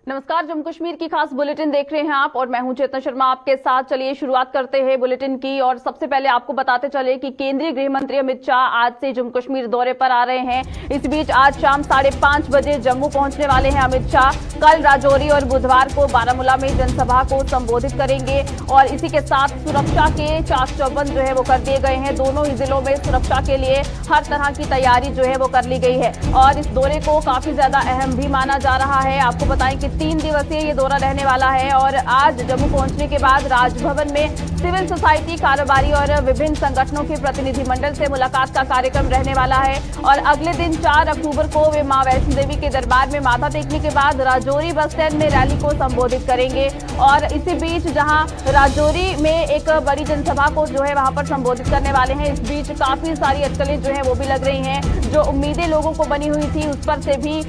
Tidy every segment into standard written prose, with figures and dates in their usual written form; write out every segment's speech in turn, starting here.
नमस्कार, जम्मू कश्मीर की खास बुलेटिन देख रहे हैं आप और मैं हूं चेतना शर्मा आपके साथ। चलिए शुरुआत करते हैं बुलेटिन की और सबसे पहले आपको बताते चले कि केंद्रीय गृह मंत्री अमित शाह आज से जम्मू कश्मीर दौरे पर आ रहे हैं। इस बीच आज शाम 5:30 बजे जम्मू पहुंचने वाले हैं अमित शाह। कल राजौरी और बुधवार को बारामूला में जनसभा को संबोधित करेंगे और इसी के साथ सुरक्षा के चाक चौबंद जो है वो कर दिए गए हैं। दोनों ही जिलों में सुरक्षा के लिए हर तरह की तैयारी जो है वो कर ली गई है और इस दौरे को काफी ज्यादा अहम भी माना जा रहा है। आपको बताएं कि 3 दिवसीय ये दौरा रहने वाला है और आज जम्मू पहुंचने के बाद राजभवन में सिविल सोसाइटी, कारोबारी और विभिन्न संगठनों के प्रतिनिधिमंडल से मुलाकात का कार्यक्रम रहने वाला है और अगले दिन 4 अक्टूबर को वे मां वैष्णो देवी के दरबार में माथा टेकने के बाद राजौरी बस स्टैंड में रैली को संबोधित करेंगे। और इसी बीच जहां राजौरी में एक बड़ी जनसभा को जो है वहां पर संबोधित करने वाले हैं, इस बीच काफी सारी अटकलें जो है वो भी लग रही हैं। जो उम्मीदें लोगों को बनी हुई थी उस पर से भी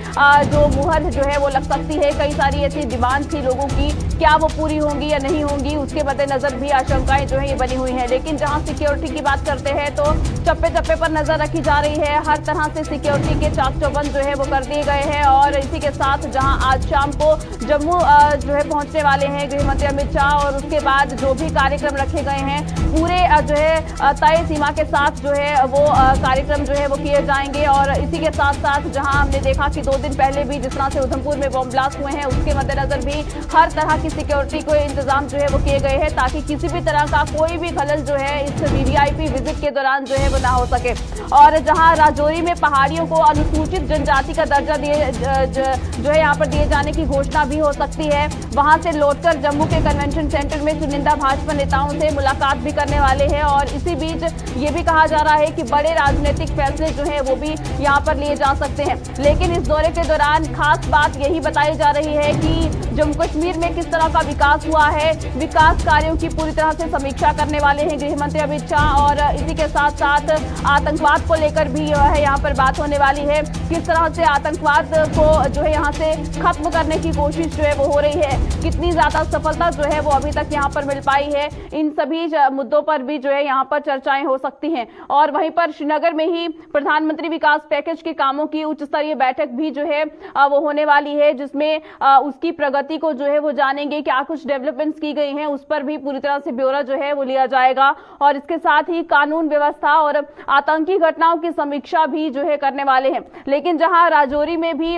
जो मुहर जो है वो लग सकती है। कई सारी ऐसी डिमांड थी लोगों की, क्या वो पूरी होंगी या नहीं होंगी, उसके मद्देनजर भी आशंकाएं जो है ये बनी हुई है। लेकिन जहां सिक्योरिटी की बात करते हैं तो चप्पे चप्पे पर नजर रखी जा रही है। हर तरह से सिक्योरिटी के चाक चौबंद जो है वो कर दिए गए हैं और इसी के साथ जहां आज शाम को जम्मू जो है पहुंचने वाले हैं गृह मंत्री अमित शाह और उसके बाद जो भी कार्यक्रम रखे गए हैं पूरे जो है तय सीमा के साथ जो है वो कार्यक्रम जो है वो किए जाएंगे। और इसी के साथ साथ जहां हमने देखा कि 2 दिन पहले भी जिस तरह से उधमपुर में बॉम्ब ब्लास्ट हुए हैं उसके मद्देनजर भी हर तरह की सिक्योरिटी को इंतजाम जो है वो किए गए हैं ताकि किसी भी तरह का कोई भी खलल जो है इस वीवीआईपी विजिट के दौरान जो है वो ना हो सके। और जहां राजौरी में पहाड़ियों को अनुसूचित जनजाति का दर्जा जो है यहाँ पर दिए जाने की घोषणा भी हो सकती है। वहां से लौटकर जम्मू के कन्वेंशन सेंटर में चुनिंदा भाजपा नेताओं से मुलाकात भी करने वाले हैं और इसी बीच ये भी कहा जा रहा है कि बड़े राजनीतिक फैसले जो है वो भी यहाँ पर लिए जा सकते हैं। लेकिन इस दौरे के दौरान खास बात यही बताई जा रही है कि जम्मू कश्मीर में किस तरह का विकास हुआ है, विकास कार्यों की पूरी तरह से समीक्षा करने वाले हैं गृह मंत्री अमित शाह। और इसी के साथ साथ आतंकवाद को लेकर भी जो है यहाँ पर बात होने वाली है, किस तरह से आतंकवाद को जो है यहाँ से खत्म करने की कोशिश जो है वो हो रही है, कितनी ज्यादा सफलता जो है वो अभी तक यहाँ पर मिल पाई है। इन सभी मुद्दों पर भी जो है यहाँ पर चर्चाएं हो सकती हैं। और वहीं पर श्रीनगर में ही प्रधानमंत्री विकास पैकेज के कामों की उच्च स्तरीय बैठक भी जो है वो होने वाली है जिसमें उसकी प्रगति को जो है वो जानेंगे, क्या कुछ डेवलपमेंट्स की गई हैं उस पर भी पूरी तरह से ब्यौरा जो है वो लिया जाएगा। और इसके साथ ही कानून व्यवस्था और आतंकी घटनाओं की समीक्षा भी जो है करने वाले हैं। लेकिन जहां राजौरी में भी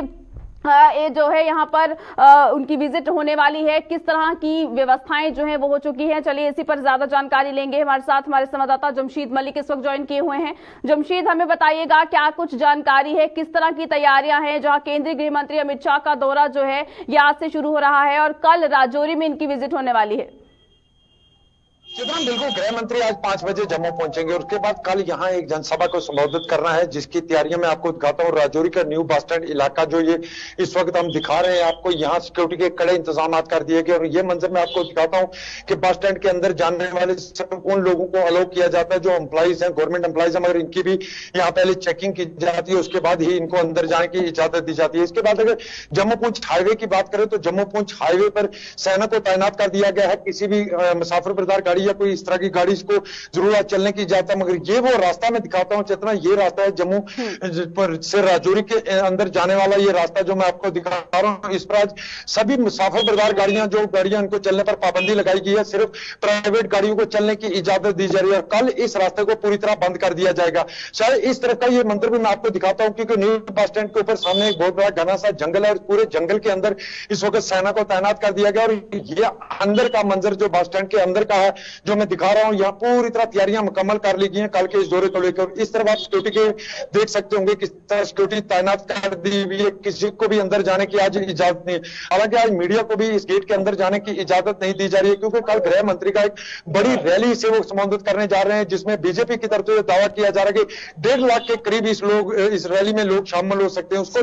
ये जो है यहाँ पर उनकी विजिट होने वाली है, किस तरह की व्यवस्थाएं जो है वो हो चुकी हैं, चलिए इसी पर ज्यादा जानकारी लेंगे। हमारे साथ हमारे संवाददाता जमशीद मलिक इस वक्त ज्वाइन किए हुए हैं। जमशीद, हमें बताइएगा क्या कुछ जानकारी है, किस तरह की तैयारियां हैं जहां केंद्रीय गृह मंत्री अमित शाह का दौरा जो है ये आज से शुरू हो रहा है और कल राजौरी में इनकी विजिट होने वाली है। चित्रा, बिल्कुल गृह मंत्री आज 5 बजे जम्मू पहुंचेंगे और उसके बाद कल यहाँ एक जनसभा को संबोधित करना है जिसकी तैयारियां मैं आपको दिखाता हूँ। राजौरी का न्यू बस स्टैंड इलाका जो ये इस वक्त हम दिखा रहे हैं आपको, यहाँ सिक्योरिटी के कड़े इंतजाम कर दिए गए और ये मंजर मैं आपको दिखाता हूँ कि बस स्टैंड के अंदर जाने वाले उन लोगों को अलाउ किया जाता है जो एम्प्लॉइज हैं, गवर्नमेंट एम्प्लॉइज हैं, मगर इनकी भी यहाँ पहले चेकिंग की जाती है, उसके बाद ही इनको अंदर जाने की इजाजत दी जाती है। इसके बाद अगर जम्मू पुंछ हाईवे की बात करें तो जम्मू पुंछ हाईवे पर सेना को तैनात कर दिया गया है। किसी भी मुसाफिर बरदार गाड़ी या कोई इस तरह की गाड़ी इसको जरूर चलने की इजाजत है, मगर ये वो रास्ता मैं दिखाता हूं चेतना, ये रास्ता है जम्मू पर से राजौरी के अंदर जाने वाला ये रास्ता जो मैं आपको दिखा रहा हूं। इस पर आज सभी मुसाफिर बरदार गाड़ियां इनको चलने पर पाबंदी लगाई गई है, सिर्फ प्राइवेट गाड़ियों को चलने की इजाजत दी जा रही है और कल इस रास्ते को पूरी तरह बंद कर दिया जाएगा। शायद इस तरफ का ये मंदिर भी मैं आपको दिखाता हूं क्योंकि न्यू बस स्टैंड के ऊपर सामने एक बहुत बड़ा घना सा जंगल है और पूरे जंगल के अंदर इस वक्त सेना को तैनात कर दिया गया और ये अंदर का मंजर जो बस स्टैंड के अंदर का है जो मैं दिखा रहा हूं, यहाँ पूरी तरह तैयारियां मुकम्मल कर ली गई हैं कल के इस दौरे को लेकर। इस तरफ आप सिक्योरिटी के देख सकते होंगे किस तरह सिक्योरिटी तैनात कर दी हुई है, किसी को भी अंदर जाने की आज इजाजत नहीं। हालांकि आज मीडिया को भी इस गेट के अंदर जाने की इजाजत नहीं दी जा रही है क्योंकि कल गृह मंत्री का एक बड़ी रैली से वो संबोधित करने जा रहे हैं जिसमें बीजेपी की तरफ से दावा किया जा रहा है कि 1.5 लाख के करीब इस रैली में लोग शामिल हो सकते हैं। उसको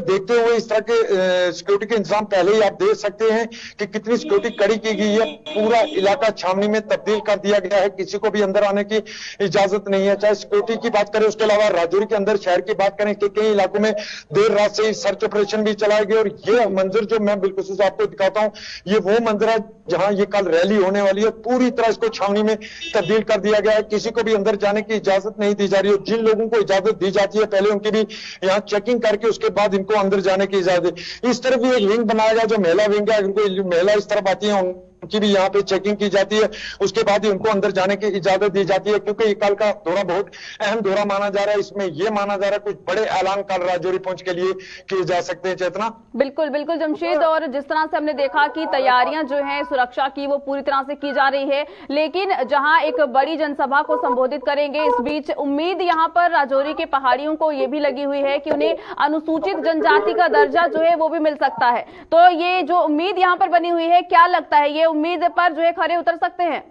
देखते हुए इस तरह के सिक्योरिटी के इंतजाम पहले ही आप देख सकते हैं कि कितनी सिक्योरिटी कड़ी की गई है। पूरा इलाका छावनी में तब्दील कर दिया गया है। किसी को भी अंदर आने की इजाजत नहीं है। चाहे सिक्योरिटी की बात करें, उसके अलावा राजौरी के अंदर शहर की बात करें कि कई इलाकों में देर रात से सर्च ऑपरेशन भी चलाया गया। और ये मंजर जो मैं बिल्कुल आपको दिखाता हूं, ये वो मंजर है जहां ये कल रैली होने वाली है। पूरी तरह इसको छावनी में तब्दील कर दिया गया है। किसी को भी अंदर जाने की इजाजत नहीं दी जा रही है। जिन लोगों को इजाजत दी जाती है, पहले उनकी भी यहाँ चेकिंग करके उसके बाद इनको अंदर जाने की इजाजत है। इस तरफ भी एक विंग बनाया गया जो महिला विंग है। उनको महिला इस तरफ आती है, उनकी भी यहाँ पे चेकिंग की जाती है। उसके बाद ही उनको अंदर जाने की इजाजत दी जाती है, क्योंकि कल का दौरा बहुत अहम दौरा माना जा रहा है। इसमें यह माना जा रहा है कुछ बड़े ऐलान कल राजौरी पहुंच के लिए किए जा सकते हैं। चेतना, बिल्कुल बिल्कुल जमशेद, और जिस तरह से हमने देखा कि तैयारियां जो हैं सुरक्षा की वो पूरी तरह से की जा रही है, लेकिन जहां एक बड़ी जनसभा को संबोधित करेंगे, इस बीच उम्मीद यहां पर राजौरी के पहाड़ियों को ये भी लगी हुई है कि उन्हें अनुसूचित जनजाति का दर्जा जो है वो भी मिल सकता है। तो ये जो उम्मीद यहां पर बनी हुई है, क्या लगता है ये उम्मीद पर जो है खरे उतर सकते हैं?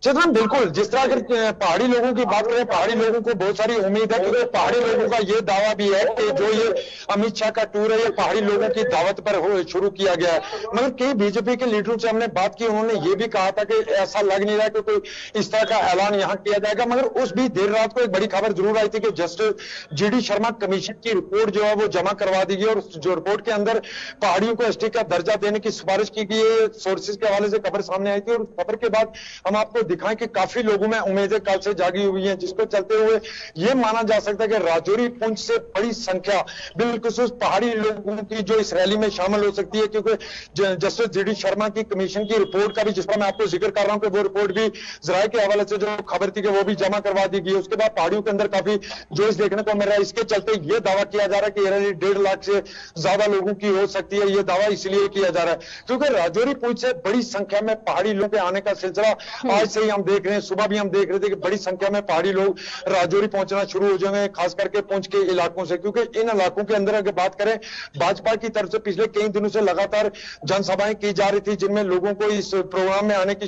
चेतन, बिल्कुल। जिस तरह अगर पहाड़ी लोगों की बात करें, पहाड़ी लोगों को बहुत सारी उम्मीद है, क्योंकि पहाड़ी लोगों का ये दावा भी है कि जो ये अमित शाह का टूर है, ये पहाड़ी लोगों की दावत पर शुरू किया गया है। मगर कई बीजेपी के लीडरों से हमने बात की, उन्होंने ये भी कहा था कि ऐसा लग नहीं रहा कि कोई इस तरह का ऐलान यहाँ किया जाएगा। मगर उस भी देर रात को एक बड़ी खबर जरूर आई थी कि जस्टिस जीडी शर्मा कमीशन की रिपोर्ट जो है वो जमा करवा दी गई, और जो रिपोर्ट के अंदर पहाड़ियों को एसटी का दर्जा देने की सिफारिश की गई है। सोर्सेज के हवाले से खबर सामने आई थी, और खबर के बाद हम आपको दिखाएं कि काफी लोगों में उम्मीदें कल से जागी हुई हैं, जिसको चलते हुए यह माना जा सकता है कि राजौरी पुंछ से बड़ी संख्या बिलखुसूस पहाड़ी लोगों की जो इस रैली में शामिल हो सकती है। क्योंकि जस्टिस जीडी शर्मा की कमीशन की रिपोर्ट का भी, जिस पर मैं आपको जिक्र कर रहा हूं कि वो रिपोर्ट भी जराये के हवाले से जो खबर थी कि वो भी जमा करवा दी गई। उसके बाद पहाड़ियों के अंदर काफी जोश देखने को मिल रहा है। इसके चलते यह दावा किया जा रहा है कि रैली 1.5 लाख से ज्यादा लोगों की हो सकती है। यह दावा इसलिए किया जा रहा है क्योंकि राजौरी पुंछ से बड़ी संख्या में पहाड़ी लोगों के आने का सिलसिला आज से ही हम देख रहे हैं। सुबह भी हम देख रहे थे कि बड़ी संख्या में पहाड़ी लोग राजौरी पहुंचना शुरू हो जाएंगे, खास करके पुंछ के इलाकों से। क्योंकि इन इलाकों के अंदर अगर बात करें, भाजपा की तरफ से पिछले कई दिनों से लगातार जनसभाएं की जा रही थी, जिनमें लोगों को इस प्रोग्राम में आने की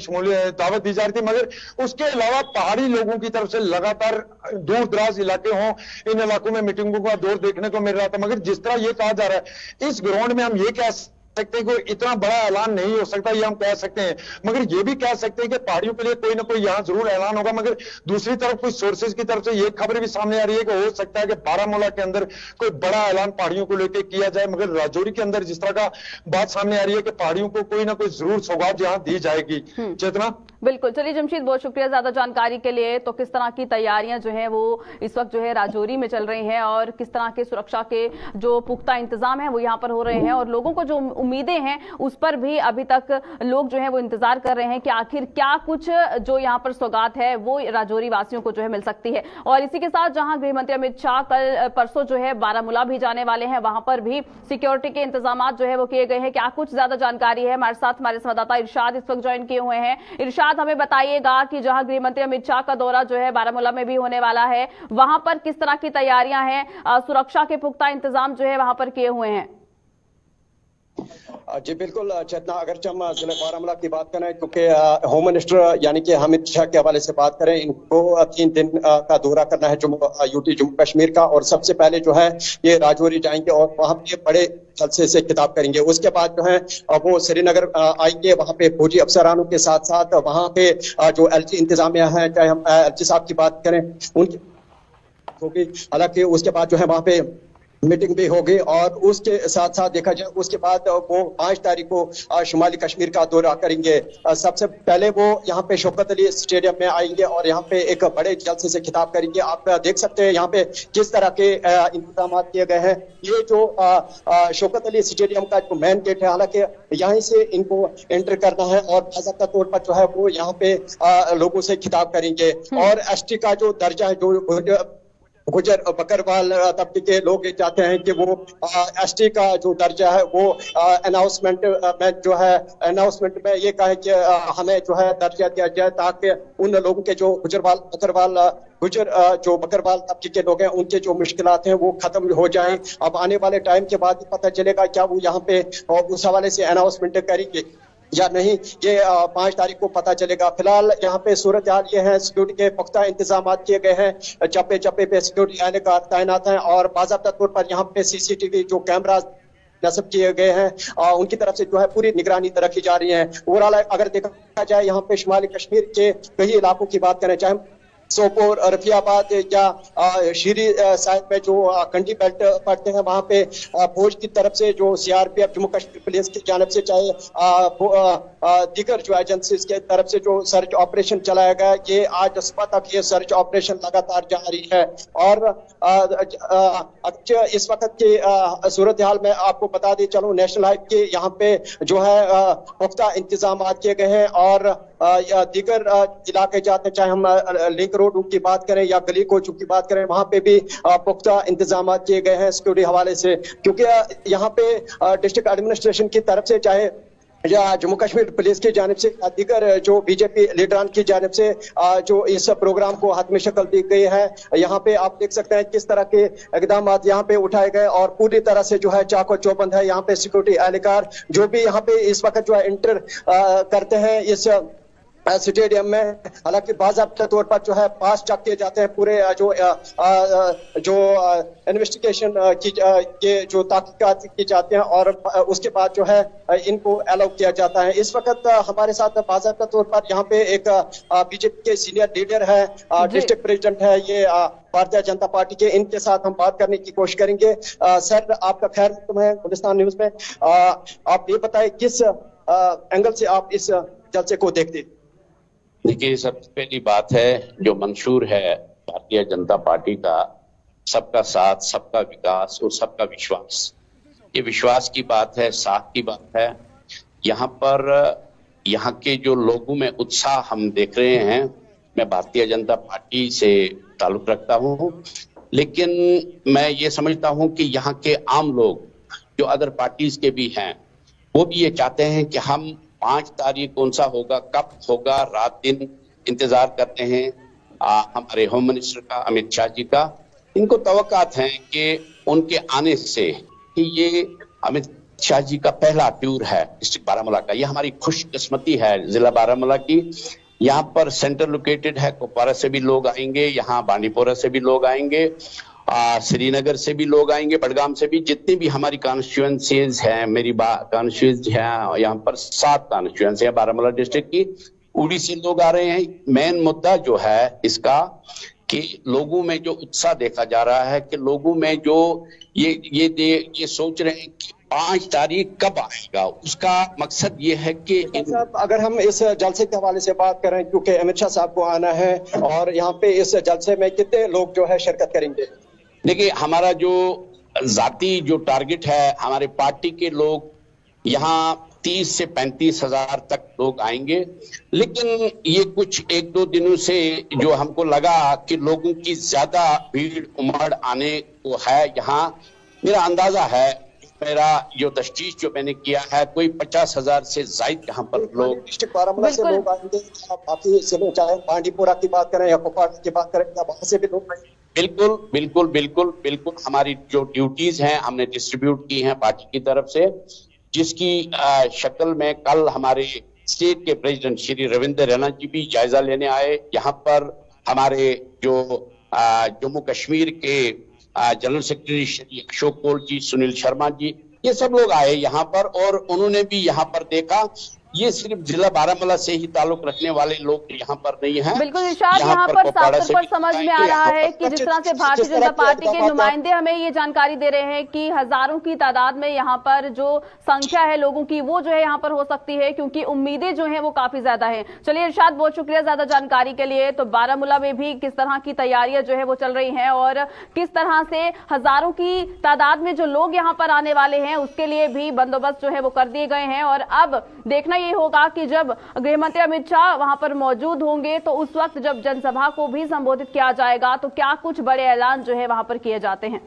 दावत दी जा रही थी। मगर उसके अलावा पहाड़ी लोगों की तरफ से लगातार दूर दराज इलाके हों, इन इलाकों में मीटिंगों का दौर देखने को मिल रहा था। मगर जिस तरह यह कहा जा रहा है, इस ग्राउंड में हम ये कह सकते हैं कि इतना बड़ा ऐलान नहीं हो सकता, ये हम कह सकते हैं। मगर ये भी कह सकते हैं कि पहाड़ियों के लिए कोई ना कोई यहां जरूर ऐलान होगा। मगर दूसरी तरफ कुछ सोर्सेज की तरफ से ये खबर भी सामने आ रही है कि हो सकता है कि बारामूला के अंदर कोई बड़ा ऐलान पहाड़ियों को लेकर किया जाए। मगर राजौरी के अंदर जिस तरह का बात सामने आ रही है कि पहाड़ियों को कोई ना कोई जरूर सौगात यहां दी जाएगी। चेतना, बिल्कुल। चलिए जमशेद, बहुत शुक्रिया ज्यादा जानकारी के लिए। तो किस तरह की तैयारियां जो है वो इस वक्त जो है राजौरी में चल रही हैं, और किस तरह के सुरक्षा के जो पुख्ता इंतजाम है वो यहाँ पर हो रहे हैं, और लोगों को जो उम्मीदें हैं उस पर भी अभी तक लोग जो है वो इंतजार कर रहे हैं कि आखिर क्या कुछ जो यहाँ पर सौगात है वो राजौरी वासियों को जो है मिल सकती है। और इसी के साथ जहां गृह मंत्री अमित शाह कल परसों जो है बारामूला भी जाने वाले हैं, वहां पर भी सिक्योरिटी के इंतजाम जो है वो किए गए हैं। क्या कुछ ज्यादा जानकारी है, हमारे साथ हमारे संवाददाता इरशाद इस वक्त ज्वाइन किए हुए हैं। इरशाद, हमें बताइएगा कि जहां गृह मंत्री अमित शाह का दौरा जो है बारामूला में भी होने वाला है, वहां पर किस तरह की तैयारियां हैं, सुरक्षा के पुख्ता इंतजाम जो है वहां पर किए हुए हैं? जी बिल्कुल चेतना, अगर हम जिले बारामूला की बात करें, क्योंकि होम मिनिस्टर यानी कि अमित शाह के हवाले से बात करें, इनको 3 दिन का दौरा करना है यूटी जम्मू कश्मीर का। और सबसे पहले जो है ये राजौरी जाएंगे और वहां पे बड़े जलसे से खिताब करेंगे। उसके बाद जो है वो श्रीनगर आएंगे, वहां पे फौजी अफसरानों के साथ साथ वहां पे जो एलजी इंतजामिया है, चाहे हम एलजी साहब की बात करें उनकी होगी। हालांकि उसके बाद जो है वहां पे मीटिंग भी होगी, और उसके साथ साथ देखा जाए उसके बाद वो 5 तारीख को शुमाली कश्मीर का दौरा करेंगे। सबसे पहले वो यहाँ पे शौकत अली स्टेडियम में आएंगे और यहाँ पे एक बड़े जलसे से खिताब करेंगे। आप देख सकते हैं यहाँ पे किस तरह के इंतजाम किए गए हैं। ये जो शौकत अली स्टेडियम का जो मेन गेट है, हालांकि यहीं से इनको एंटर करना है, और बाकायदा तौर पर जो है वो यहाँ पे लोगों से खिताब करेंगे। और एसटी का जो दर्जा है, जो गुजर बकरवाल तबके के लोग चाहते हैं कि वो एसटी का जो दर्जा है वो अनाउंसमेंट में ये कहे कि हमें जो है दर्जा दिया जाए, ताकि उन लोगों के जो जो बकरवाल तबके के लोग हैं उनके जो मुश्किलात हैं वो खत्म हो जाएं। अब आने वाले टाइम के बाद पता चलेगा क्या वो यहाँ पे उस हवाले से अनाउंसमेंट करेंगे या नहीं, ये 5 तारीख को पता चलेगा। फिलहाल यहाँ पे सूरत हाल ये है, सिक्योरिटी के पुख्ता इंतजाम किए गए हैं, चप्पे चप्पे पे सिक्योरिटी एहलकार तैनात हैं, और बाज़ाब्ता तौर पर यहाँ पे सीसीटीवी जो कैमरा नस्ब किए गए हैं, उनकी तरफ से जो है पूरी निगरानी रखी जा रही है। ओवरऑल अगर देखा जाए यहाँ पे शुमाली कश्मीर के कई इलाकों की बात करें, चाहे सोपोर, रफियाबाद या शीरी साइड में जो कंडी बेल्ट पड़ते हैं, वहां पे फौज की तरफ से जो सीआरपीएफ जम्मू कश्मीर पुलिस की जानब से, चाहे दीगर जो एजेंसीज के तरफ से जो सर्च ऑपरेशन चलाया गया, ये आज सुबह तक ये सर्च ऑपरेशन लगातार जारी है। और इस वक्त की सूरत हाल में आपको बता दी चलो, नेशनल हाईवे के यहाँ पे जो है पुख्ता इंतजाम किए गए हैं, और या दीगर इलाके जाते हैं, चाहे हम लिंक रोड की बात करें या गली कोचों की बात करें, वहां पे भी पुख्ता इंतजाम किए गए हैं सिक्योरिटी हवाले से। क्योंकि यहाँ पे डिस्ट्रिक्ट एडमिनिस्ट्रेशन की तरफ से, चाहे या जम्मू कश्मीर पुलिस की जानिब से, दीगर जो बीजेपी लीडरान की जानिब से जो इस प्रोग्राम को हाथ में शक्ल दी गई है, यहाँ पे आप देख सकते हैं किस तरह के इकदाम यहाँ पे उठाए गए, और पूरी तरह से जो है चाको चौबंद है यहाँ पे सिक्योरिटी एहलकार जो भी यहाँ पे इस वक्त जो है इंटर करते हैं इस स्टेडियम में। हालांकि बाज़ाब्ता तौर पर जो है पास चेक किए जाते हैं, पूरे जो इन्वेस्टिगेशन की के जो तहकीकात की जाते हैं, और उसके बाद जो है इनको अलाउ किया जाता है। इस वक्त हमारे साथ बाज़ाब्ता तौर पर यहाँ पे एक बीजेपी के सीनियर लीडर है, डिस्ट्रिक्ट प्रेसिडेंट है ये भारतीय जनता पार्टी के, इनके साथ हम बात करने की कोशिश करेंगे। सर, आपका खैर तुम्हें गुलिस्तान न्यूज में, आप ये बताएं किस एंगल से आप इस जलसे को देखते? देखिए, सबसे पहली बात है जो मंशूर है भारतीय जनता पार्टी का, सबका साथ, सबका विकास और सबका विश्वास। ये विश्वास की बात है, साथ की बात है। यहाँ पर यहाँ के जो लोगों में उत्साह हम देख रहे हैं। मैं भारतीय जनता पार्टी से ताल्लुक रखता हूँ, लेकिन मैं ये समझता हूँ कि यहाँ के आम लोग जो अदर पार्टीज के भी हैं, वो भी ये चाहते हैं कि हम 5 तारीख कौन सा होगा, कब होगा, रात दिन इंतजार करते हैं हमारे होम मिनिस्टर का, अमित शाह जी का। इनको तवक्कात है कि उनके आने से कि ये अमित शाह जी का पहला टूर है डिस्ट्रिक्ट बारामूला का। ये हमारी खुशकिस्मती है जिला बारामूला की। यहाँ पर सेंटर लोकेटेड है, कुपवारा से भी लोग आएंगे, यहाँ बांडीपोरा से भी लोग आएंगे, श्रीनगर से भी लोग आएंगे, बडगाम से भी। जितनी भी हमारी कॉन्स्टिट्यूएंसीज हैं, मेरी कॉन्स्टिट्यूएंसी है, यहाँ पर 7 कॉन्स्टिट्यूएंसी है बारामूला डिस्ट्रिक्ट की, उड़ी से लोग आ रहे हैं। मेन मुद्दा जो है इसका कि लोगों में जो उत्साह देखा जा रहा है, कि लोगों में जो ये सोच रहे हैं कि 5 तारीख कब आएगा, उसका मकसद ये है कि अगर हम इस जलसे के हवाले से बात करें, क्योंकि अमित शाह साहब को आना है, और यहाँ पे इस जलसे में कितने लोग जो है शिरकत करेंगे? देखिए, हमारा जो जाती जो टारगेट है, हमारे पार्टी के लोग यहाँ 30 से 35 हजार तक लोग आएंगे। लेकिन ये कुछ 1-2 दिनों से जो हमको लगा कि लोगों की ज्यादा भीड़ उमड़ आने को है यहाँ, मेरा अंदाजा है, मेरा जो तफ्तीश जो मैंने किया है, कोई 50,000 से ज्यादा यहाँ पर लोग डिस्ट्रिक्ट बारामूला से लोग आएंगे, बाकी जिले चाहे बांडीपोरा की बात करें या कुपवाड़ा की बात करें, या वहां से भी लोग आएंगे। बिल्कुल बिल्कुल बिल्कुल बिल्कुल हमारी जो ड्यूटीज हैं हमने डिस्ट्रीब्यूट की हैं पार्टी की तरफ से, जिसकी शक्ल में कल हमारे स्टेट के प्रेसिडेंट श्री रविंद्र रैना जी भी जायजा लेने आए। यहाँ पर हमारे जो जम्मू कश्मीर के जनरल सेक्रेटरी श्री अशोक कौल जी, सुनील शर्मा जी, ये सब लोग आए यहाँ पर, और उन्होंने भी यहाँ पर देखा ये सिर्फ जिला बारामूला से ही ताल्लुक रखने वाले लोग यहाँ पर नहीं हैं। बिल्कुल इरशाद, यहाँ पर साफ तौर पर समझ में आ रहा है कि जिस तरह से भारतीय जनता पार्टी के नुमाइंदे हमें ये जानकारी दे रहे हैं कि हजारों की तादाद में यहाँ पर जो संख्या है लोगों की वो जो है यहाँ पर हो सकती है, क्योंकि उम्मीदें जो है वो काफी ज्यादा है। चलिए इरशाद, बहुत शुक्रिया ज्यादा जानकारी के लिए। तो बारामूला में भी किस तरह की तैयारियां जो है वो चल रही है और किस तरह से हजारों की तादाद में जो लोग यहाँ पर आने वाले हैं उसके लिए भी बंदोबस्त जो है वो कर दिए गए हैं। और अब देखना ये होगा कि जब गृह मंत्री अमित शाह वहां पर मौजूद होंगे तो उस वक्त जब जनसभा को भी संबोधित किया जाएगा तो क्या कुछ बड़े ऐलान जो है वहां पर किए जाते हैं।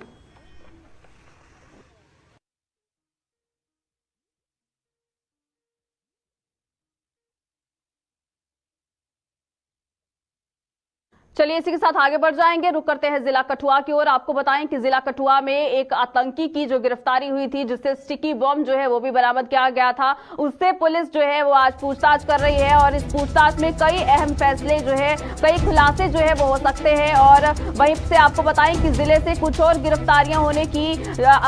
चलिए इसी के साथ आगे बढ़ जाएंगे, रुक करते हैं जिला कठुआ की ओर। आपको बताएं कि जिला कठुआ में एक आतंकी की जो गिरफ्तारी हुई थी, जिससे स्टिकी बम जो है वो भी बरामद किया गया था, उससे पुलिस जो है वो आज पूछताछ कर रही है और इस पूछताछ में कई अहम फैसले जो है, कई खुलासे जो है वो हो सकते हैं। और वहीं से आपको बताएं कि जिले से कुछ और गिरफ्तारियां होने की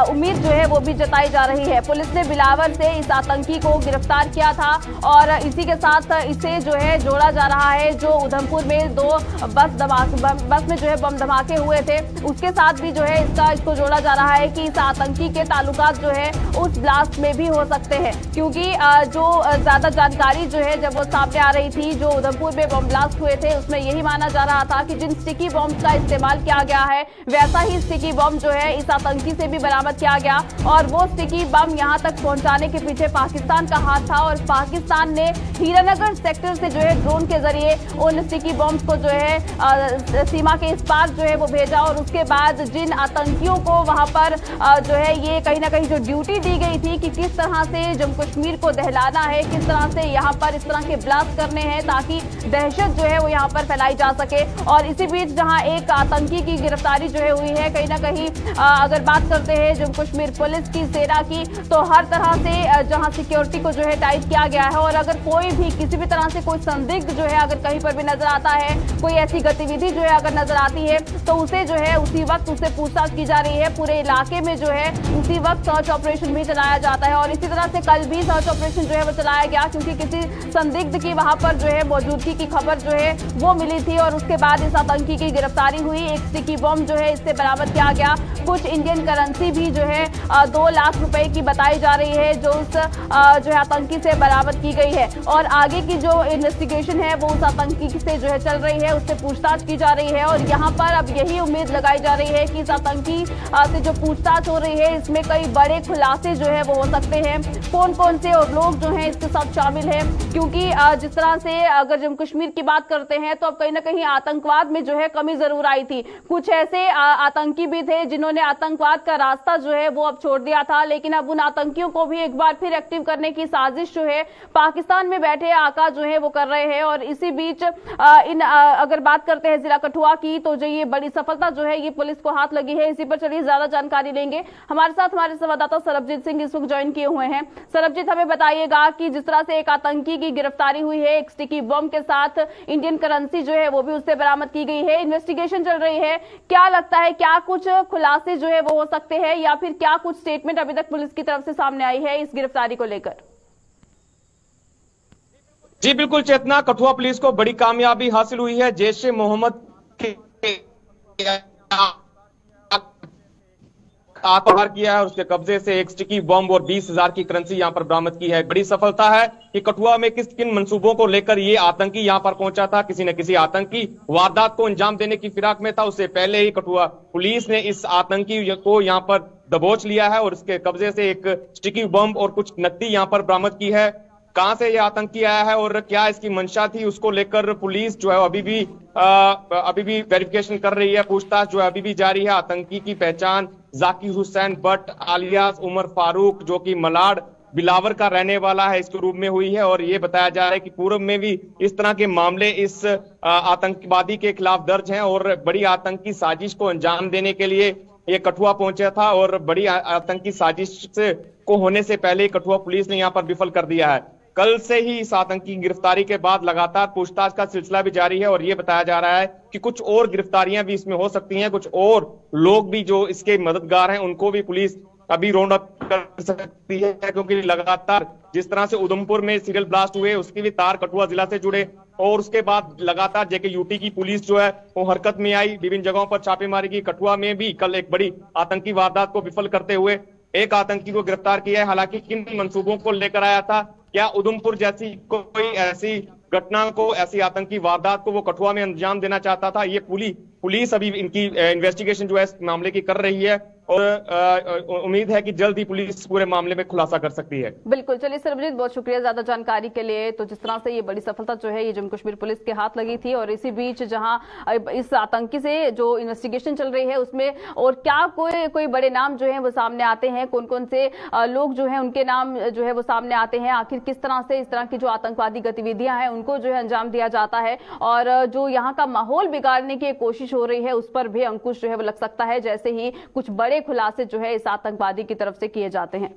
उम्मीद जो है वो भी जताई जा रही है। पुलिस ने बिलावर से इस आतंकी को गिरफ्तार किया था और इसी के साथ इसे जो है जोड़ा जा रहा है जो उधमपुर में 2 बस में जो है बम धमाके हुए थे, उसके साथ भी जो है इसको जोड़ा जा रहा है कि इस आतंकी के ताल्लुकात जो है उस ब्लास्ट में भी हो सकते हैं, क्योंकि जो ज्यादा जानकारी जो है जब वो सामने आ रही थी, जो उधमपुर में बम ब्लास्ट हुए थे उसमें यही माना जा रहा था कि जिन स्टिकी बॉम्ब का इस्तेमाल किया गया है वैसा ही स्टिकी बम जो है इस आतंकी से भी बरामद किया गया और वो स्टिकी बम यहां तक पहुंचाने के पीछे पाकिस्तान का हाथ था और पाकिस्तान ने हीरानगर सेक्टर से जो है ड्रोन के जरिए उन स्टिकी बॉम्ब को जो है सीमा के इस पार जो है वो भेजा और उसके बाद जिन आतंकियों को वहां पर जो है ये कहीं ना कहीं जो ड्यूटी दी गई थी कि किस तरह से जम्मू कश्मीर को दहलाना है, किस तरह से यहाँ पर इस तरह के ब्लास्ट करने हैं ताकि दहशत जो है वो यहाँ पर फैलाई जा सके। और इसी बीच जहाँ एक आतंकी की गिरफ्तारी जो है हुई है, कहीं ना कहीं अगर बात करते हैं जम्मू कश्मीर पुलिस की, सेना की, तो हर तरह से जहाँ सिक्योरिटी को जो है टाइट किया गया है और अगर कोई भी किसी भी तरह से कोई संदिग्ध जो है अगर कहीं पर भी नजर आता है, कोई ऐसी गतिविधि जो है अगर नजर आती है तो उसे जो है उसी वक्त उससे पूछताछ की जा रही है। पूरे इलाके में जो है उसी वक्त सर्च ऑपरेशन भी चलाया जाता है और इसी तरह से कल भी सर्च ऑपरेशन जो है वो चलाया गया क्योंकि किसी संदिग्ध की वहां पर जो है मौजूदगी की खबर जो है वो मिली थी और उसके बाद इस आतंकी की गिरफ्तारी हुई। एक स्टिकी बम जो है इससे बरामद किया गया। कुछ इंडियन करेंसी भी जो है 2 लाख रुपए की बताई जा रही है जो उस जो है आतंकी से बरामद की गई है और आगे की जो इन्वेस्टिगेशन है वो उस आतंकी से जो है चल रही है, उससे पूछताछ की जा रही है और यहाँ पर अब यही उम्मीद लगाई जा रही है कि इस आतंकी से जो पूछताछ हो रही है इसमें कई बड़े खुलासे जो है वो हो सकते हैं। कौन कौन से और लोग जो हैं इसके साथ शामिल हैं, क्योंकि जिस तरह से अगर जम्मू कश्मीर की बात करते हैं तो अब कहीं ना कहीं आतंकवाद में जो है कमी जरूर आई थी। कुछ ऐसे आतंकी भी थे जिन्होंने आतंकवाद का रास्ता जो है वो अब छोड़ दिया था, लेकिन अब उन आतंकियों को भी एक बार फिर एक्टिव करने की साजिश जो है पाकिस्तान में बैठे आका जो है वो कर रहे हैं। और इसी बीच अगर बात करते हैं जिला कठुआ की तो जो ये बड़ी सफलता जो है ये पुलिस को हाथ लगी है, इसी पर चलिए ज्यादा जानकारी लेंगे। हमारे साथ हमारे संवाददाता सरबजीत सिंह इस वक्त ज्वाइन किए हुए हैं। सरबजीत, हमें बताइएगा कि जिस तरह से एक आतंकी की गिरफ्तारी हुई है, एक स्टिकी बम के साथ इंडियन करेंसी जो है वो भी उससे बरामद की गई है, इन्वेस्टिगेशन चल रही है, क्या लगता है क्या कुछ खुलासे जो है वो हो सकते हैं या फिर क्या कुछ स्टेटमेंट अभी तक पुलिस की तरफ से सामने आई है इस गिरफ्तारी को लेकर? जी बिल्कुल चेतना, कठुआ पुलिस को बड़ी कामयाबी हासिल हुई है। जैश ए मोहम्मद के आत्महत्या किया है और उसके कब्जे से एक स्टिकी बम और 20,000 की करेंसी यहां पर बरामद की है। बड़ी सफलता है कि कठुआ में किन मंसूबों को लेकर ये आतंकी यहां पर पहुंचा था, किसी न किसी आतंकी वारदात को अंजाम देने की फिराक में था। उससे पहले ही कठुआ पुलिस ने इस आतंकी को यहां पर दबोच लिया है और इसके कब्जे से एक स्टिकी बम और कुछ नकदी यहां पर बरामद की है। कहां से ये आतंकी आया है और क्या इसकी मंशा थी, उसको लेकर पुलिस जो है अभी भी वेरिफिकेशन कर रही है। पूछताछ जो है अभी भी जारी है। आतंकी की पहचान जाकिर हुसैन भट्ट आलियास उमर फारूक, जो कि मलाड बिलावर का रहने वाला है, इसके रूप में हुई है। और ये बताया जा रहा है कि पूर्व में भी इस तरह के मामले इस आतंकवादी के खिलाफ दर्ज हैं और बड़ी आतंकी साजिश को अंजाम देने के लिए ये कठुआ पहुंचा था और बड़ी आतंकी साजिश को होने से पहले कठुआ पुलिस ने यहाँ पर विफल कर दिया है। कल से ही इस आतंकी गिरफ्तारी के बाद लगातार पूछताछ का सिलसिला भी जारी है और ये बताया जा रहा है कि कुछ और गिरफ्तारियां भी इसमें हो सकती हैं, कुछ और लोग भी जो इसके मददगार हैं उनको भी पुलिस अभी राउंड अप कर सकती है, क्योंकि लगातार जिस तरह से उधमपुर में सीरियल ब्लास्ट हुए उसके भी तार कठुआ जिला से जुड़े और उसके बाद लगातार जेके यूटी की पुलिस जो है वो हरकत में आई, विभिन्न जगहों पर छापेमारी की। कठुआ में भी कल एक बड़ी आतंकी वारदात को विफल करते हुए एक आतंकी को गिरफ्तार किया है। हालांकि किन मंसूबों को लेकर आया था, क्या उधमपुर जैसी कोई ऐसी घटना को, ऐसी आतंकी वारदात को वो कठुआ में अंजाम देना चाहता था, ये पुलिस अभी इनकी इन्वेस्टिगेशन जो है इस मामले की कर रही है और उम्मीद है कि जल्द ही पुलिस पूरे मामले में खुलासा कर सकती है। बिल्कुल, चलिए सरबजीत, बहुत शुक्रिया ज्यादा जानकारी के लिए। तो जिस तरह से ये बड़ी सफलता जो है ये जम्मू कश्मीर पुलिस के हाथ लगी थी, और इसी बीच जहां इस आतंकी से जो इन्वेस्टिगेशन चल रही है उसमें और क्या कोई बड़े नाम जो है वो सामने आते हैं, कौन कौन से लोग जो है उनके नाम जो है वो सामने आते हैं, आखिर किस तरह से इस तरह की जो आतंकवादी गतिविधियां हैं उनको जो है अंजाम दिया जाता है, और जो यहाँ का माहौल बिगाड़ने की कोशिश हो रही है उस पर भी अंकुश जो है वो लग सकता है, जैसे ही कुछ बड़े खुलासे जो है इस आतंकवादी की तरफ से किए जाते हैं।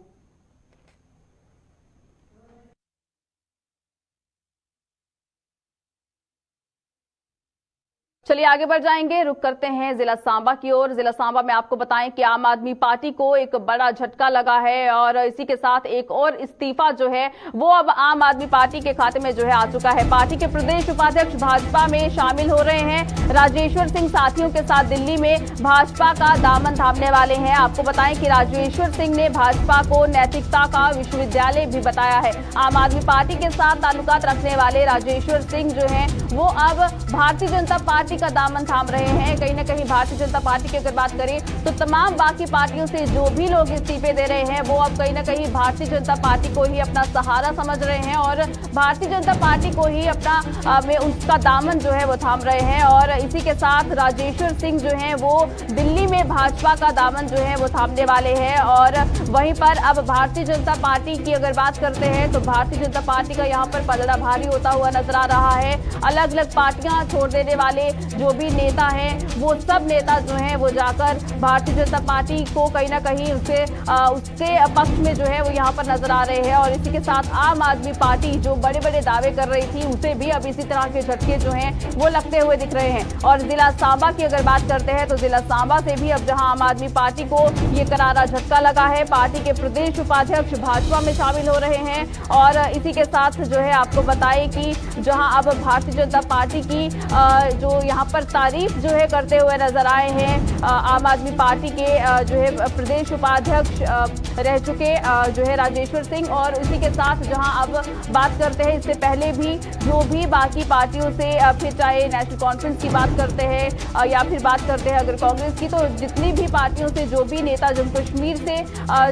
चलिए आगे बढ़ जाएंगे, रुक करते हैं जिला सांबा की ओर। जिला सांबा में आपको बताएं कि आम आदमी पार्टी को एक बड़ा झटका लगा है, और इसी के साथ एक और इस्तीफा जो है वो अब आम आदमी पार्टी के खाते में जो है आ चुका है। पार्टी के प्रदेश उपाध्यक्ष भाजपा में शामिल हो रहे हैं। राजेश्वर सिंह साथियों के साथ दिल्ली में भाजपा का दामन थामने वाले हैं। आपको बताएं कि राजेश्वर सिंह ने भाजपा को नैतिकता का विश्वविद्यालय भी बताया है। आम आदमी पार्टी के साथ ताल्लुकात रखने वाले राजेश्वर सिंह जो है वो अब भारतीय जनता पार्टी का दामन थाम रहे हैं। कहीं ना कहीं भारतीय जनता पार्टी की अगर बात करें तो तमाम बाकी पार्टियों से जो भी लोग इस्तीफे दे रहे हैं वो अब कहीं ना कहीं भारतीय जनता पार्टी को ही अपना सहारा समझ रहे हैं, और भारतीय जनता पार्टी को ही अपना में उसका दामन जो है वो थाम रहे हैं। और इसी के साथ राजेश्वर सिंह जो है वो दिल्ली में भाजपा का दामन जो है वो थामने वाले हैं। और वहीं पर अब भारतीय जनता पार्टी की अगर बात करते हैं तो भारतीय जनता पार्टी का यहाँ पर पलड़ा भारी होता हुआ नजर आ रहा है। अलग अलग पार्टियां छोड़ देने वाले जो भी नेता हैं वो सब नेता जो हैं वो जाकर भारतीय जनता पार्टी को कहीं ना कहीं उसके पक्ष में जो है वो यहाँ पर नजर आ रहे हैं। और इसी के साथ आम आदमी पार्टी जो बड़े बड़े दावे कर रही थी उसे भी अब इसी तरह के झटके जो हैं वो लगते हुए दिख रहे हैं। और जिला सांबा की अगर बात करते हैं तो जिला सांबा से भी अब जहां आम आदमी पार्टी को ये करारा झटका लगा है, पार्टी के प्रदेश उपाध्यक्ष भाजपा में शामिल हो रहे हैं। और इसी के साथ जो है आपको बताएं कि जहां अब भारतीय जनता पार्टी की जो यहाँ पर तारीफ जो है करते हुए नजर आए हैं आम आदमी पार्टी के जो है प्रदेश उपाध्यक्ष रह चुके जो है राजेश्वर सिंह। और इसी के साथ जहां अब बात करते हैं इससे पहले भी जो भी बाकी पार्टियों से फिर चाहे नेशनल कॉन्फ्रेंस की बात करते हैं या फिर बात करते हैं अगर कांग्रेस की, तो जितनी भी पार्टियों से जो भी नेता जम्मू कश्मीर से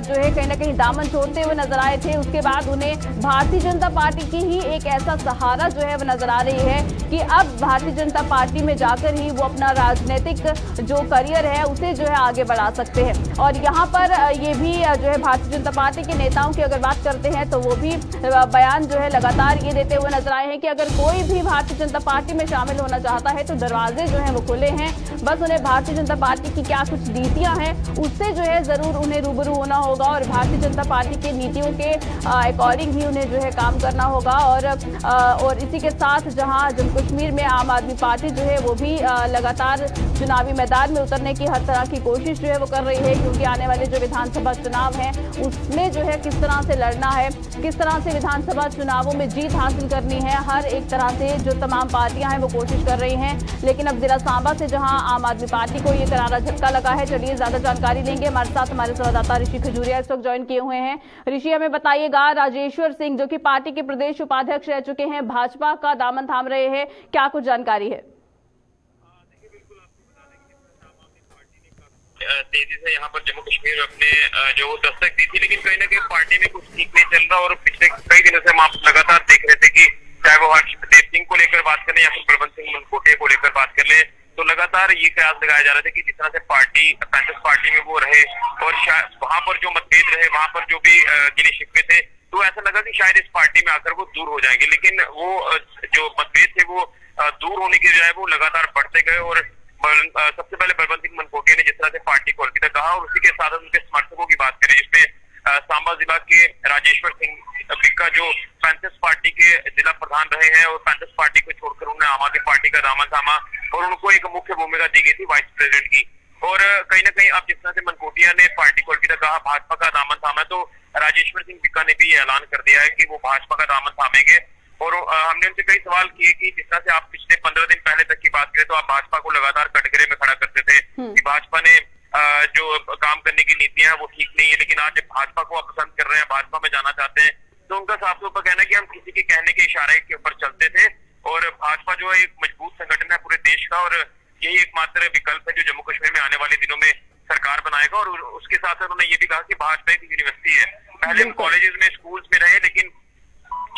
जो है कहीं ना कहीं दामन छोड़ते हुए नजर आए थे, उसके बाद उन्हें भारतीय जनता पार्टी की ही एक ऐसा सहारा जो है वो नजर आ रही है कि अब भारतीय जनता पार्टी में जाकर ही वो अपना राजनीतिक जो करियर है उसे जो है आगे बढ़ा सकते हैं। और यहाँ पर ये भी जो है भारतीय जनता पार्टी के नेताओं की अगर बात करते हैं तो वो भी बयान जो है लगातार ये देते हुए नजर आए हैं कि अगर कोई भी भारतीय जनता पार्टी में शामिल होना चाहता है तो दरवाजे जो है वो खुले हैं, बस उन्हें भारतीय जनता पार्टी की क्या कुछ नीतियां हैं उससे जो है जरूर उन्हें रूबरू होना होगा, और भारतीय जनता पार्टी की नीतियों के अकॉर्डिंग ही उन्हें जो है काम करना होगा। और इसी के साथ जहां जम्मू कश्मीर में आम आदमी पार्टी जो है वो भी लगातार चुनावी मैदान में उतरने की हर तरह की कोशिश जो है वो कर रही है, क्योंकि आने वाले जो विधानसभा चुनाव हैं उसमें जो है किस तरह से लड़ना है, किस तरह से विधानसभा चुनावों में जीत हासिल करनी है, हर एक तरह से जो तमाम पार्टियां हैं वो कोशिश कर रही हैं। लेकिन अब जिला सांबा से जहां आम आदमी पार्टी को ये करारा झटका लगा है, चलिए ज्यादा जानकारी लेंगे। हमारे साथ हमारे संवाददाता ऋषि खजूरिया इस वक्त ज्वाइन किए हुए हैं। ऋषि, हमें बताइएगा, राजेश्वर सिंह जो कि पार्टी के प्रदेश उपाध्यक्ष रह चुके हैं, भाजपा का दामन थाम रहे हैं, क्या कुछ जानकारी है? तेजी से यहाँ पर जम्मू कश्मीर में अपने जो दस्तक दी थी, लेकिन कहीं ना कहीं पार्टी में कुछ ठीक नहीं चल रहा। और पिछले कई दिनों से हम आप लगातार देख रहे थे कि चाहे वो हर्षदेव सिंह को लेकर बात करें या फिर बलवंत सिंह मनकोटिया को लेकर बात कर ले, तो लगातार ये कयास लगाया जा रहा था कि जिस तरह से पार्टी पैंथर्स पार्टी में वो रहे और वहां पर जो मतभेद रहे, वहां पर जो भी गिले शिकवे थे, तो ऐसा लगा कि शायद इस पार्टी में आकर वो दूर हो जाएंगे। लेकिन वो जो मतभेद थे वो दूर होने की बजाय वो लगातार बढ़ते गए। और सबसे पहले बलवंत सिंह मनकोटिया ने जिस तरह से पार्टी को अलविदा कहा, और उसी के साथ उनके समर्थकों की बात करें जिसमें सांबा जिला के राजेश्वर सिंह बिक्का जो पैंथर्स पार्टी के जिला प्रधान रहे हैं, और पैंथर्स पार्टी को छोड़कर उन्होंने आम आदमी पार्टी का दामन थामा और उनको एक मुख्य भूमिका दी गई थी वाइस प्रेसिडेंट की। और कहीं ना कहीं अब जिस तरह से मनकोटिया ने पार्टी को अलविदा कहा, भाजपा का दामन थामा, तो राजेश्वर सिंह बिक्का ने भी ये ऐलान कर दिया है कि वो भाजपा का दामन थामेंगे। और हमने उनसे कई सवाल किए कि जिस तरह से आप पिछले 15 दिन पहले तक की बात करें तो आप भाजपा को लगातार कटघरे में खड़ा करते थे कि भाजपा ने जो काम करने की नीतियां हैं वो ठीक नहीं है, लेकिन आज भाजपा को आप पसंद कर रहे हैं, भाजपा में जाना चाहते हैं। तो उनका साफ तौर पर कहना है कि हम किसी के कहने के इशारे के ऊपर चलते थे, और भाजपा जो है एक मजबूत संगठन है पूरे देश का, और यही एकमात्र विकल्प है जो जम्मू कश्मीर में आने वाले दिनों में सरकार बनाएगा। और उसके साथ साथ उन्होंने ये भी कहा कि भाजपा एक यूनिवर्सिटी है। पहले हम कॉलेजेस में, स्कूल्स में रहे, लेकिन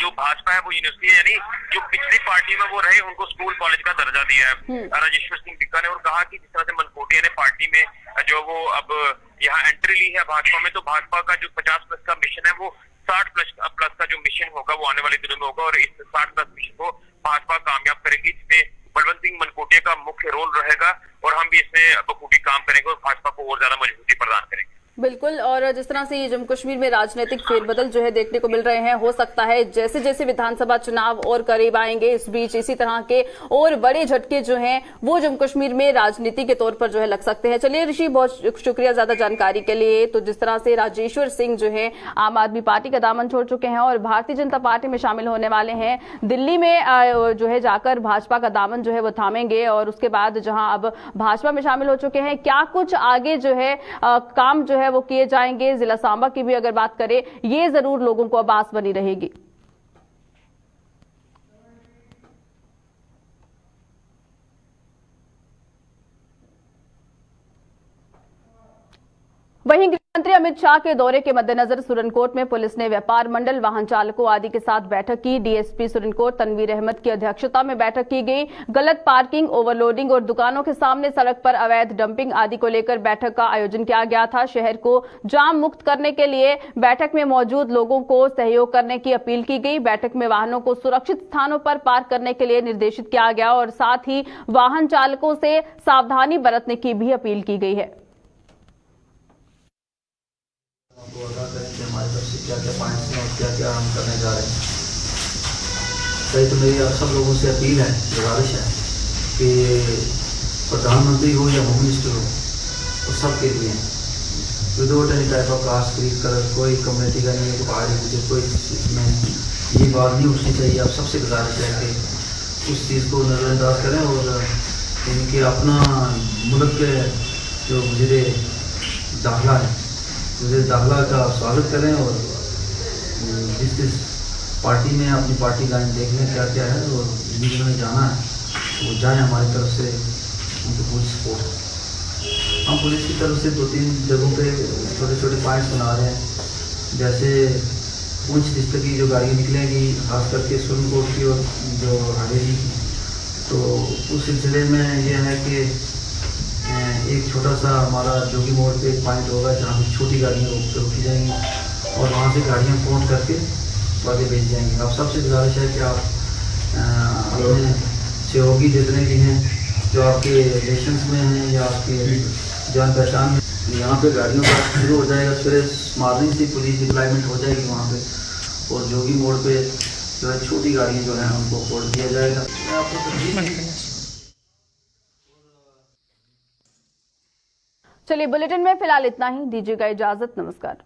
जो भाजपा है वो यूनिवर्सिटी है, यानी जो पिछली पार्टी में वो रहे उनको स्कूल कॉलेज का दर्जा दिया है राजेश्वर सिंह बिक्का ने। और कहा कि जिस तरह से मनकोटिया ने पार्टी में जो वो अब यहाँ एंट्री ली है भाजपा में, तो भाजपा का जो 50+ का मिशन है वो 60+ का जो मिशन होगा वो आने वाले दिनों में होगा। और इस 60+ मिशन को भाजपा कामयाब करेगी, जिसमें बलवंत सिंह मनकोटिया का मुख्य रोल रहेगा। और हम भी इसमें बखूबी काम करेंगे और भाजपा को और ज्यादा मजबूती प्रदान करेंगे। बिल्कुल। और जिस तरह से ये जम्मू कश्मीर में राजनीतिक फेरबदल जो है देखने को मिल रहे हैं, हो सकता है जैसे जैसे विधानसभा चुनाव और करीब आएंगे, इस बीच इसी तरह के और बड़े झटके जो हैं वो जम्मू कश्मीर में राजनीति के तौर पर जो है लग सकते हैं। चलिए ऋषि, बहुत शुक्रिया ज्यादा जानकारी के लिए। तो जिस तरह से राजेश्वर सिंह जो है आम आदमी पार्टी का दामन छोड़ चुके हैं और भारतीय जनता पार्टी में शामिल होने वाले हैं, दिल्ली में जो है जाकर भाजपा का दामन जो है वो थामेंगे। और उसके बाद जहां अब भाजपा में शामिल हो चुके हैं, क्या कुछ आगे जो है काम जो है वो किए जाएंगे, जिला सांबा की भी अगर बात करें, ये जरूर लोगों को अब आस बनी रहेगी। वहीं गृहमंत्री अमित शाह के दौरे के मद्देनजर सुरनकोट में पुलिस ने व्यापार मंडल, वाहन चालकों आदि के साथ बैठक की। डीएसपी सुरनकोट तनवीर अहमद की अध्यक्षता में बैठक की गई। गलत पार्किंग, ओवरलोडिंग और दुकानों के सामने सड़क पर अवैध डंपिंग आदि को लेकर बैठक का आयोजन किया गया था। शहर को जाम मुक्त करने के लिए बैठक में मौजूद लोगों को सहयोग करने की अपील की गई। बैठक में वाहनों को सुरक्षित स्थानों पर पार्क करने के लिए निर्देशित किया गया और साथ ही वाहन चालकों से सावधानी बरतने की भी अपील की गई है। आपको आगाह करें कि हमारी तरफ से क्या क्या पॉइंट्स हैं और क्या क्या हम करने जा रहे हैं। सही तो मेरी आप सब लोगों से अपील है, गुजारिश है कि प्रधानमंत्री हो या होम मिनिस्टर हो, वो सबके लिए without any type of caste creed कर, कोई कम्युनिटी का नहीं है, पहाड़ी मुझे कोई इसमें ये बात नहीं उठनी चाहिए। आप सबसे गुजारिश है कि उस चीज़ को नज़रअंदाज करें और इनके अपना मुल्क के जो मुझे दाखिला है, मुझे दाखिला का स्वागत करें और जिस पार्टी में अपनी पार्टी लाइन देख लें क्या क्या है और जिन्होंने जाना है वो जाएं। हमारी तरफ से उनको पूरी सपोर्ट है। हम पुलिस की तरफ से 2-3 जगहों पे छोटे छोटे पॉइंट्स बना रहे हैं, जैसे पुंछ डिस्ट्रिक्ट की जो गाड़ी निकलेगी, खास करके सुरनकोट की और जो हवेली की, तो उस सिलसिले में ये है कि एक छोटा सा हमारा जोगी मोड़ पे एक पॉइंट होगा जहाँ पे छोटी गाड़ियाँ रोकी जाएंगी और वहाँ से गाड़ियाँ काउंट करके आगे भेज जाएंगी। आप सबसे गुजारिश है कि आप अपने सहयोगी जितने भी हैं जो आपके रिलेशंस में हैं या आपके जान पहचान में, यहाँ पे गाड़ियों का शुरू हो जाएगा। फिर मॉर्निंग से पुलिस डिप्लॉयमेंट हो जाएगी वहाँ पे और जोगी मोड़ पे जो है छोटी गाड़ियाँ जो हैं उनको खोल दिया जाएगा। चलिए, बुलेटिन में फिलहाल इतना ही। दीजिएगा इजाजत। नमस्कार।